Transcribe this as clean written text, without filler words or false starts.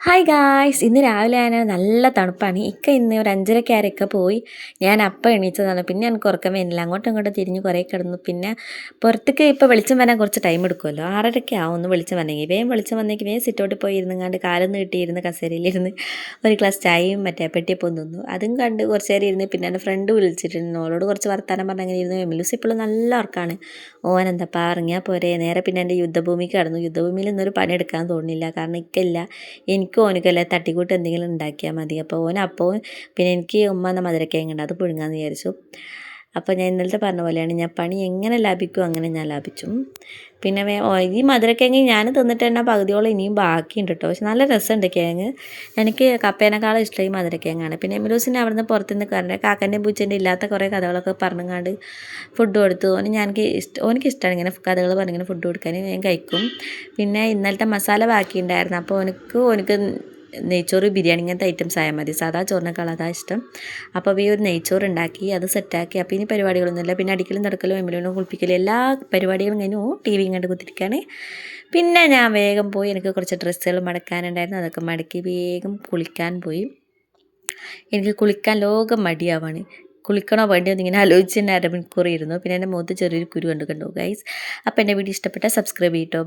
Hi guys, ഇന്ന് രാവിലെ ഞാൻ നല്ല തണുപ്പാണ്. ഇന്ന് ഒരു 5:30 പോയി. ഞാൻ അപ്പം എണീച്ചതാണ്. പിന്നെ എനിക്ക് ഉറക്കം വരുന്നില്ല. അങ്ങോട്ടും ഇങ്ങോട്ടും തിരിഞ്ഞ് കുറേ കിടന്നു. പിന്നെ പുറത്തേക്ക് ഇപ്പോൾ വെളിച്ചം വരാൻ കുറച്ച് ടൈം എടുക്കുമല്ലോ. 6:30 ആവും ഒന്ന് വെളിച്ചം വന്നെങ്കിൽ. വെളിച്ചം വന്നെങ്കിൽ സിറ്റൗട്ടിൽ പോയി ഇരുന്നങ്ങാണ്ട് കാലൊന്ന് കിട്ടിയിരുന്ന് കസേരയിലിരുന്ന് ഒരു ഗ്ലാസ് ചായയും മറ്റേ പെട്ടിയപ്പം തിന്നു. അതും കണ്ട് കുറച്ച് നേരം ഇരുന്ന് പിന്നെ എൻ്റെ ഫ്രണ്ട് വിളിച്ചിട്ടുണ്ട്. ഓളോട് കുറച്ച് വർത്താനം പറഞ്ഞങ്ങനെ ഇരുന്നു. എമിലൂസ് ഇപ്പോഴും നല്ല ഉറക്കമാണ്. ഓൻ എന്താ ഇറങ്ങിയാൽ പോരെ. നേരെ പിന്നെ എൻ്റെ യുദ്ധഭൂമിക്ക് കടന്നു. യുദ്ധഭൂമിയിൽ ഇന്നൊരു പണിയെടുക്കാൻ തോന്നുന്നില്ല. കാരണം ഇക്കില്ല. എനിക്കും ഓനക്കല്ലേ തട്ടിക്കൂട്ട് എന്തെങ്കിലും ഉണ്ടാക്കിയാൽ മതി. അപ്പോൾ ഓനപ്പോൾ പിന്നെ എനിക്ക് ഉമ്മ എന്ന മധുരക്കിഴങ്ങ് ഉണ്ട്, അത് പുഴുങ്ങാമെന്ന് വിചാരിച്ചു. അപ്പോൾ ഞാൻ ഇന്നലത്തെ പറഞ്ഞ പോലെയാണ്, ഞാൻ പണി എങ്ങനെ ലാഭിക്കും അങ്ങനെ ഞാൻ ലാഭിച്ചു. പിന്നെ ഈ മധുരക്കിഴങ്ങ് ഞാൻ തിന്നിട്ട് തന്നെ പകുതിയോളം ഇനിയും ബാക്കിയുണ്ട് കേട്ടോ. പക്ഷെ നല്ല രസമുണ്ട് കിഴങ്ങ്. എനിക്ക് കപ്പേനേക്കാളും ഇഷ്ടം ഈ മധുരക്കിഴങ്ങാണ്. പിന്നെ എമിലൂസിനെ അവിടുന്ന് പുറത്തുനിന്ന് കറണ്ട് കാക്കൻ്റെയും പൂച്ചേൻ്റെ ഇല്ലാത്ത കുറേ കഥകളൊക്കെ പറഞ്ഞങ്ങാണ്ട് ഫുഡ് കൊടുത്തു. ഓനിക്ക് ഇഷ്ടമാണ് ഇങ്ങനെ കഥകൾ പറഞ്ഞിങ്ങനെ ഫുഡ് കൊടുക്കാൻ. ഞാൻ കഴിക്കും. പിന്നെ ഇന്നലത്തെ മസാല ബാക്കിയുണ്ടായിരുന്നു. അപ്പോൾ ഓനിക്ക് നെയ്ച്ചോറ് ബിരിയാണി ഇങ്ങനത്തെ ഐറ്റംസ് ആയാൽ മതി. സാധാ ചോറിനേക്കാൾ അതാ ഇഷ്ടം. അപ്പോൾ ഈ ഒരു നെയ്ച്ചോറ് ഉണ്ടാക്കി അത് സെറ്റാക്കി. അപ്പോൾ ഇനി പരിപാടികളൊന്നുമില്ല. പിന്നെ അടിക്കലും നടക്കലും എമിലൂനും കുളിപ്പിക്കലും എല്ലാ പരിപാടികളും കഴിഞ്ഞു ടി വി കണ്ട് കുത്തിരിക്കുകയാണ്. പിന്നെ ഞാൻ വേഗം പോയി, എനിക്ക് കുറച്ച് ഡ്രസ്സുകൾ മടക്കാനുണ്ടായിരുന്നു. അതൊക്കെ മടക്കി വേഗം കുളിക്കാൻ പോയി. എനിക്ക് കുളിക്കാൻ ലോകം മടിയാവാണ്. കുളിക്കണോ വേണ്ടിയോ എന്നിങ്ങനെ ആലോചിച്ച് തന്നെ അരമണിക്കൂർ ഇരുന്നു. പിന്നെ എൻ്റെ മുഖത്ത് ചെറിയൊരു കുരു കണ്ടു ഗൈസ്. അപ്പോൾ എൻ്റെ വീഡിയോ ഇഷ്ടപ്പെട്ടാൽ സബ്സ്ക്രൈബ് ചെയ്യട്ടോ.